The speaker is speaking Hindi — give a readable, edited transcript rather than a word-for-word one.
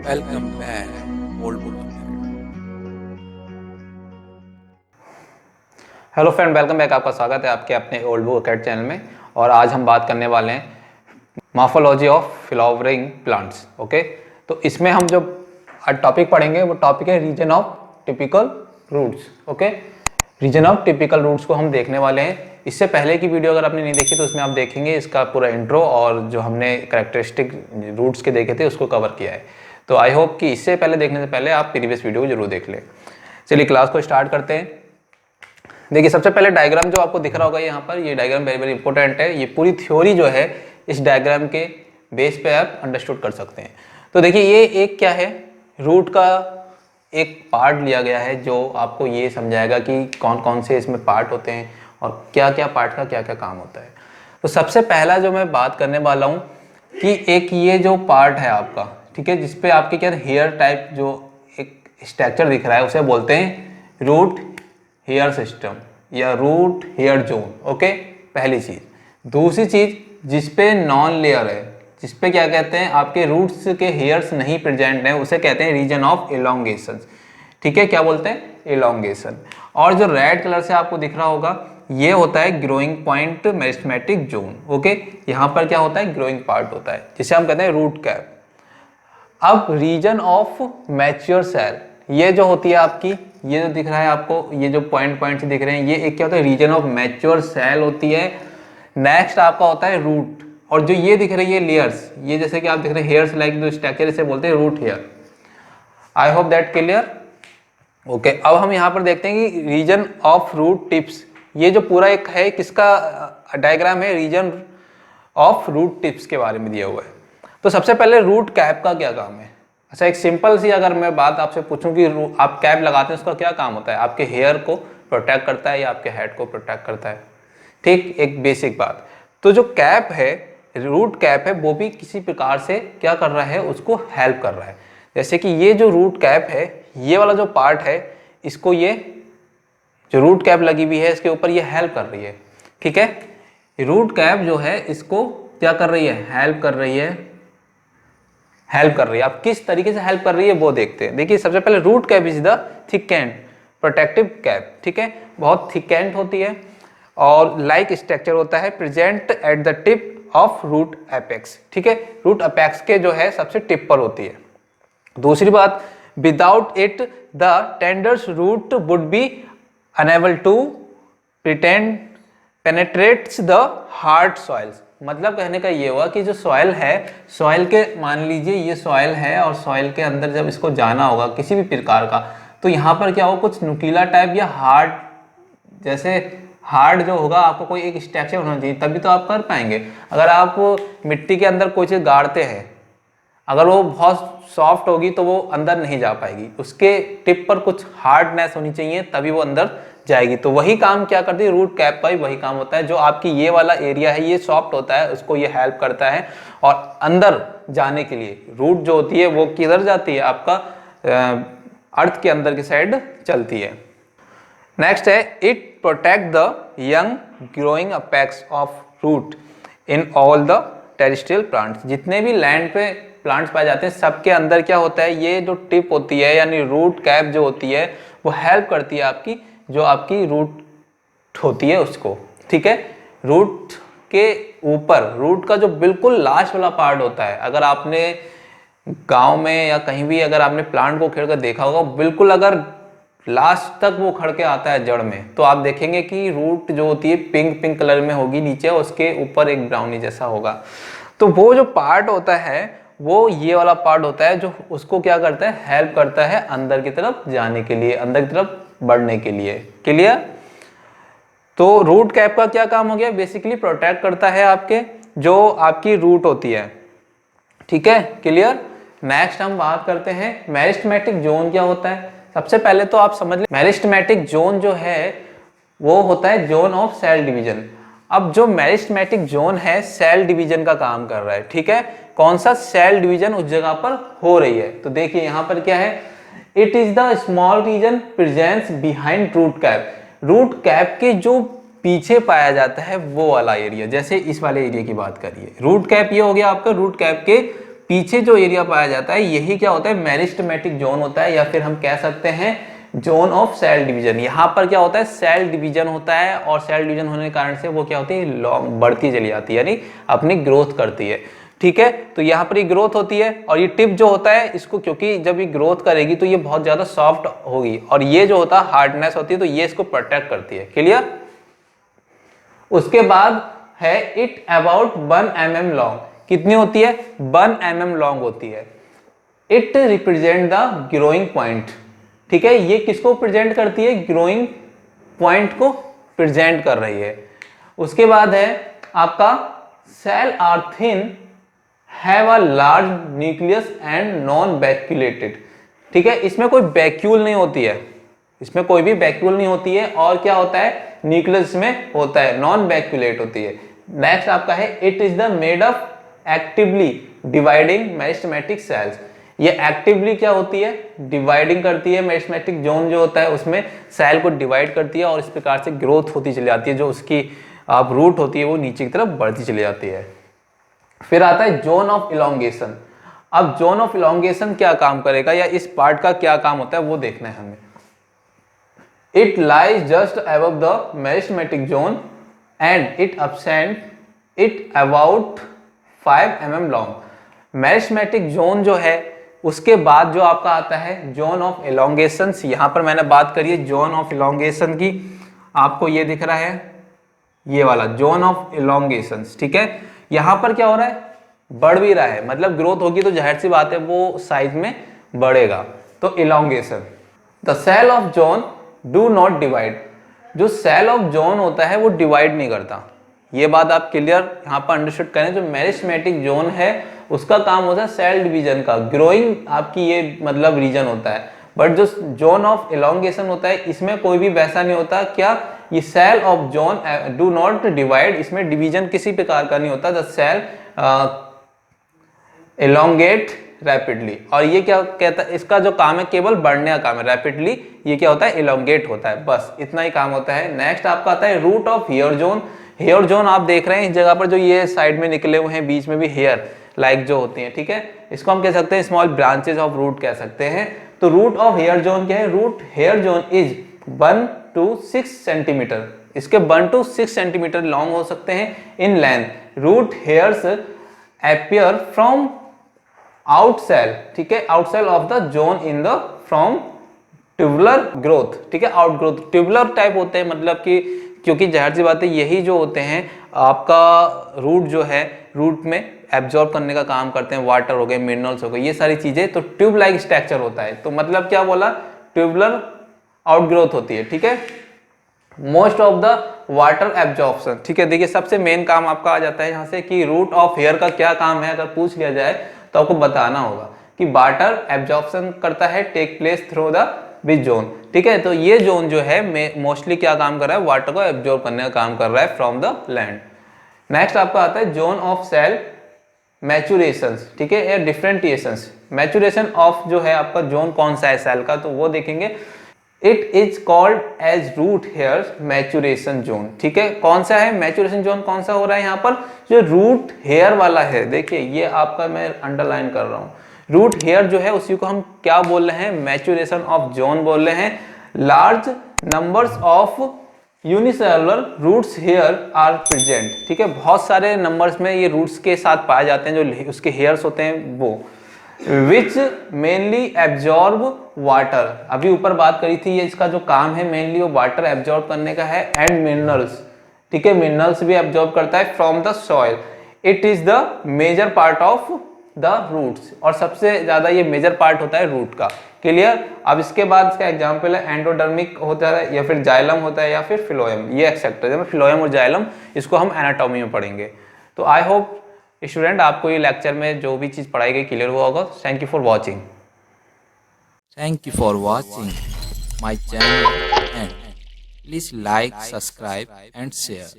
Welcome back, old book. Hello friend, welcome back. आपका स्वागत है आपके अपने ओल्ड बुक अकेड चैनल में। और आज हम बात करने वाले हैं morphology of flowering plants. Okay, तो इसमें हम जो टॉपिक पढ़ेंगे वो टॉपिक है region of typical roots. Okay, region of typical roots को हम देखने वाले हैं। इससे पहले की वीडियो अगर आपने नहीं देखी तो उसमें आप देखेंगे इसका पूरा इंट्रो और जो हमने कैरेक्टरिस्टिक रूट्स के देखे थे उसको कवर किया है। तो आई होप कि इससे पहले देखने से पहले आप प्रीवियस वीडियो को जरूर देख लें। चलिए क्लास को स्टार्ट करते हैं। देखिए, सबसे पहले डायग्राम जो आपको दिख रहा होगा यहाँ पर, ये डायग्राम वेरी वेरी इंपॉर्टेंट है। ये पूरी थ्योरी जो है इस डायग्राम के बेस पे आप अंडरस्टूड कर सकते हैं। तो देखिए, ये एक क्या है, रूट का एक पार्ट लिया गया है जो आपको ये समझाएगा कि कौन कौन से इसमें पार्ट होते हैं और क्या क्या पार्ट का क्या क्या काम होता है। तो सबसे पहला जो मैं बात करने वाला हूँ कि एक ये जो पार्ट है आपका, ठीक है, जिसपे आपके क्या हेयर टाइप जो एक स्ट्रक्चर दिख रहा है उसे बोलते हैं रूट हेयर सिस्टम या रूट हेयर जोन। ओके, पहली चीज। दूसरी चीज, जिसपे नॉन लेयर है, जिसपे क्या कहते हैं आपके रूट्स के हेयर्स नहीं प्रेजेंट हैं, उसे कहते हैं रीजन ऑफ एलोंगेशन। ठीक है, क्या बोलते हैं? एलोंगेशन। और जो रेड कलर से आपको दिख रहा होगा ये होता है growing point meristematic zone. Okay, यहाँ पर क्या होता है? ग्रोइंग पार्ट होता है जिसे हम कहते हैं रूट कैप। अब रीजन ऑफ मैच्योर सेल, ये जो होती है आपकी, ये जो दिख रहा है आपको, ये जो पॉइंट पॉइंट से दिख रहे हैं, ये एक क्या होता है? रीजन ऑफ मैच्योर सेल होती है। नेक्स्ट आपका होता है रूट। और जो ये दिख रही है लेयर्स, ये जैसे कि आप दिख रहे हैं हेयर्स लाइक जो स्ट्रक्चर, इसे बोलते हैं root hair. I hope that clear. Okay, अब हम यहाँ पर देखते हैं कि रीजन ऑफ रूट टिप्स, ये जो पूरा एक है किसका डायग्राम है? रीजन ऑफ रूट टिप्स के बारे में दिया हुआ है। तो सबसे पहले रूट कैप का क्या काम है? अच्छा, एक सिंपल सी अगर मैं बात आपसे पूछूं कि आप कैप लगाते हैं उसका क्या काम होता है? आपके हेयर को प्रोटेक्ट करता है या आपके हेड को प्रोटेक्ट करता है? ठीक, एक बेसिक बात। तो जो कैप है, रूट कैप है, वो भी किसी प्रकार से क्या कर रहा है? उसको हेल्प कर रहा है। जैसे कि ये जो रूट कैप है, ये वाला जो पार्ट है, इसको ये जो रूट कैप लगी हुई है इसके ऊपर ये हेल्प कर रही है। ठीक है, रूट कैप जो है इसको क्या कर रही है? हेल्प कर रही है, हेल्प कर रही है। अब किस तरीके से हेल्प कर रही है वो देखते हैं। देखिए, सबसे पहले root cap is the thickened protective cap. ठीक है, बहुत थिकेंड होती है और लाइक स्ट्रक्चर होता है, present at the tip of root apex. ठीक है, रूट एपेक्स के जो है सबसे टिप पर होती है। दूसरी बात, without it the tenders root would be unable to pretend penetrates the hard soils. मतलब कहने का ये हुआ कि जो सॉइल है, सॉइल के, मान लीजिए ये सॉइल है और सॉइल के अंदर जब इसको जाना होगा किसी भी प्रकार का, तो यहाँ पर क्या होगा? कुछ नुकीला टाइप या हार्ड, जैसे हार्ड जो होगा, आपको कोई एक स्ट्रक्चर होना चाहिए तभी तो आप कर पाएंगे। अगर आप मिट्टी के अंदर कोई चीज़ गाड़ते हैं, अगर वो बहुत सॉफ्ट होगी तो वो अंदर नहीं जा पाएगी, उसके टिप पर कुछ हार्डनेस होनी चाहिए तभी वो अंदर जाएगी। तो वही काम क्या करती है? रूट कैप का ही वही काम होता है। जो आपकी ये वाला एरिया है ये सॉफ्ट होता है, उसको ये हेल्प करता है और अंदर जाने के लिए रूट जो होती है वो किधर जाती है? आपका अर्थ के अंदर की साइड चलती है। नेक्स्ट है, it protect the young growing apex of root in all the terrestrial plants. जितने भी लैंड पे प्लांट्स पाए जाते हैं सबके अंदर क्या होता है? ये जो टिप होती है यानी रूट कैप जो होती है वो हेल्प करती है आपकी, जो आपकी रूट होती है उसको। ठीक है, रूट के ऊपर, रूट का जो बिल्कुल लास्ट वाला पार्ट होता है, अगर आपने गांव में या कहीं भी अगर आपने प्लांट को खेड़ कर देखा होगा, बिल्कुल अगर लास्ट तक वो खड़ के आता है जड़ में, तो आप देखेंगे कि रूट जो होती है पिंक पिंक कलर में होगी नीचे, उसके ऊपर एक ब्राउनी जैसा होगा। तो वो जो पार्ट होता है वो ये वाला पार्ट होता है जो उसको क्या करता है? हेल्प करता है अंदर की तरफ जाने के लिए, अंदर की तरफ बढ़ने के लिए। क्लियर? तो रूट कैप का क्या काम हो गया? बेसिकली प्रोटेक्ट करता है आपके जो आपकी रूट होती है। ठीक है, क्लियर? नेक्स्ट हम बात करते हैं मेरिस्टेमेटिक जोन क्या होता है। सबसे पहले तो आप समझ लें, मेरिस्टेमेटिक जोन जो है वो होता है जोन ऑफ सेल डिवीजन। अब जो मेरिस्टेमेटिक जोन है सेल डिवीजन का काम कर रहा है। ठीक है, कौन सा? सेल डिवीजन उस जगह पर हो रही है। तो देखिए यहाँ पर क्या है? It is the small region presence behind root cap. Root cap के जो पीछे पाया जाता है वो वाला एरिया, जैसे इस वाले एरिया की बात करिए, रूट कैप ये हो गया आपका, रूट कैप के पीछे जो एरिया पाया जाता है यही क्या होता है, मेरिस्टेमेटिक जोन होता है, या फिर हम कह सकते हैं जोन ऑफ सेल डिवीजन। यहाँ पर क्या होता है, सेल डिवीजन होता है, और सेल डिवीजन होने के कारण से वो क्या होती है, लॉन्ग बढ़ती चली जाती है, यानी अपनी ग्रोथ करती है। ठीक है, तो यहाँ पर ये ग्रोथ होती है, और ये टिप जो होता है इसको, क्योंकि जब ये ग्रोथ करेगी तो ये बहुत ज्यादा सॉफ्ट होगी, और ये जो होता है हार्डनेस होती है, तो ये इसको प्रोटेक्ट करती है। क्लियर। उसके बाद है इट अबाउट 1 mm लॉन्ग। कितनी होती है, 1 mm लॉन्ग होती है। It represent the growing point. ठीक है, ये किसको प्रेजेंट करती है, ग्रोइंग पॉइंट को प्रेजेंट कर रही है। उसके बाद है आपका cell are thin, have a large nucleus and non vacuolated. ठीक है, इसमें कोई वैक्यूल नहीं होती है, इसमें कोई भी वैक्यूल नहीं होती है, और क्या होता है, न्यूक्लियस में होता है, नॉन वैक्यूलेट होती है। नेक्स्ट आपका है it is the made of actively dividing meristematic cells. ये एक्टिवली क्या होती है, डिवाइडिंग करती है, मेरिस्टेमेटिक जोन जो होता है उसमें सेल को डिवाइड करती है, और इस प्रकार से ग्रोथ होती चली जाती है, जो उसकी आप रूट होती है वो नीचे की तरफ बढ़ती चली जाती है। फिर आता है जोन ऑफ इलोंगेशन। अब जोन ऑफ इलोंगेशन क्या काम करेगा, या इस पार्ट का क्या काम होता है वो देखना है हमें। It lies just above the meristematic zone and it absent it about 5 mm long. Meristematic zone जो है उसके बाद जो आपका आता है जोन ऑफ इलोंगेशन। यहां पर मैंने बात करी है जोन ऑफ इलोंगेशन की, आपको ये दिख रहा है, ये वाला जोन ऑफ इलोंगेशन। ठीक है, यहां पर क्या हो रहा है, बढ़ भी रहा है, मतलब ग्रोथ होगी तो जाहिर सी बात है वो साइज में बढ़ेगा, तो elongation. The cell of zone do not divide. जो सेल ऑफ जोन होता है वो डिवाइड नहीं करता, ये बात आप क्लियर यहाँ पर अंडरस्टूड करें। जो मेरिस्टेमेटिक जोन है उसका काम होता है सेल डिवीजन का, ग्रोइंग आपकी ये मतलब रीजन होता है, बट जो जोन ऑफ इलोंगेशन होता है इसमें कोई भी वैसा नहीं होता। क्या, ये cell of zone do not divide, इसमें डिवीजन किसी प्रकार का नहीं होता। द सेल इलोंगेट रैपिडली, और ये क्या कहता है, इसका जो काम है केवल बढ़ने का काम है, रैपिडली ये क्या होता है, इलोंगेट होता है, बस इतना ही काम होता है। नेक्स्ट आपका आता है root of hair zone. Hair zone आप देख रहे हैं इस जगह पर जो ये साइड में निकले हुए हैं, बीच में भी हेयर लाइक जो होती हैं। ठीक है, इसको हम कह सकते हैं स्मॉल ब्रांचेस ऑफ रूट कह सकते हैं। तो रूट ऑफ हेयर जोन क्या है, root hair zone is 1 to 6 centimetre. इसके 1 to 6 सेंटीमीटर लॉन्ग हो सकते हैं in length. Root hairs appear from out cell, ठीक है, out cell of the zone in the from tubular growth. ठीक है, आउट ग्रोथ ट्यूबुलर टाइप होते हैं, मतलब कि क्योंकि जाहिर सी बात है यही जो होते हैं आपका रूट जो है, रूट में एब्जॉर्ब करने का काम करते हैं, वाटर हो गए, मिनरल्स हो गए, ये सारी चीजें, तो ट्यूब लाइक स्ट्रक्चर होता है। तो मतलब क्या बोला, ट्यूबुलर आउटग्रोथ होती है। ठीक है, most of the water absorption. ठीक है, देखिए सबसे मेन काम आपका आ जाता है यहाँ से कि रूट ऑफ हेयर का क्या काम है, अगर पूछ लिया जाए तो आपको बताना होगा कि वाटर एब्जॉर्प्शन करता है, take place through the which zone. ठीक है, तो ये जोन जो है मोस्टली क्या काम कर रहा है, वाटर को एब्जॉर्ब करने का काम कर रहा है फ्रॉम द लैंड। नेक्स्ट आपका आता है जोन ऑफ सेल मैचुरेशन। ठीक है, या डिफरेंटिएशन। मैचुरेशन ऑफ जो है आपका जोन कौन सा है सेल का, तो वो देखेंगे। It is called as root hair maturation zone. ठीक है, कौन सा है मैचुरेशन जोन, कौन सा हो रहा है यहाँ पर, जो रूट हेयर वाला है। देखिए ये आपका मैं अंडरलाइन कर रहा हूँ, रूट हेयर जो है उसी को हम क्या बोल रहे हैं, मैचुरेशन ऑफ जोन बोल रहे हैं। Large numbers of unicellular roots hair are present. ठीक है, बहुत सारे नंबर्स में ये रूट्स के साथ पाए जाते हैं, जो उसके हेयर्स होते हैं वो, विच मेनली एब्जॉर्ब वाटर। अभी ऊपर बात करी थी, ये इसका जो काम है मेनली वो वाटर एब्जॉर्ब करने का है, एंड मिनरल्स। ठीक है, मिनरल्स भी एब्जॉर्ब करता है from the soil. It is the major part of the roots, और सबसे ज्यादा ये मेजर पार्ट होता है रूट का। क्लियर। अब इसके बाद इसका एग्जांपल है एंडोडर्मिक होता है, या फिर जाइलम होता है, या फिर फिलोएम, ये एक्सेप्ट है। फिलोएम और जाइलम इसको हम एनाटॉमी में पढ़ेंगे। तो आई होप स्टूडेंट आपको ये लेक्चर में जो भी चीज़ पढ़ाई गई क्लियर हुआ होगा। Thank you for watching. Thank you for watching my channel and please like, subscribe and share.